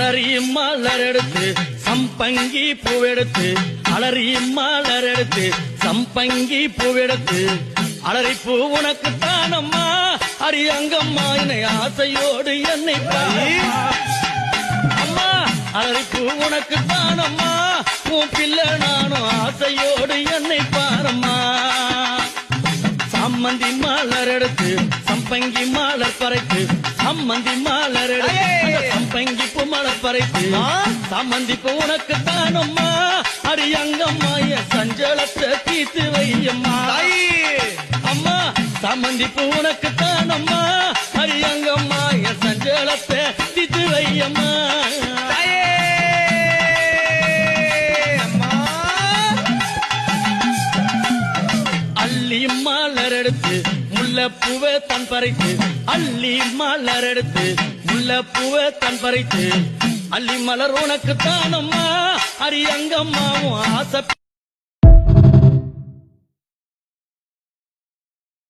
அலறி மலர் எடுத்து சம்பங்கி பூவெடுத்து அலறி மலர் எடுத்து சம்பங்கி பூவெடுத்து அலறி பூ உனக்கு தானம்மா அரியங்கம்மா என்னை ஆசையோடு என்னை அம்மா அலறி பூ உனக்கு தானம்மா உன் பிள்ளை நானும் ஆசையோடு என்னை பாரம்மா சம்மந்தி மலர் எடுத்து சம்பங்கி மலர் பறைத்து சம்மந்தி மலர் எடுத்து சம்பங்கி பூ மலர் பறைத்து சம்மந்தி பூ உனக்கு தானம்மா அரியங்கம்மா என் சஞ்சலத்தை தீத்து வையம்மா அம்மா சம்மந்தி பூ உனக்கு தானம்மா அரியங்கம்மா என் சஞ்சலத்தை தீத்து வையம்மா அள்ளி மலர் எடுத்து முல்லைப்பூவை தன் பறித்து அள்ளி மலர் எடுத்து முல்லைப்பூவை தன் பறித்து அள்ளி மலர் உனக்கு தானம்மா அரியங்கம்மாவும் ஆசை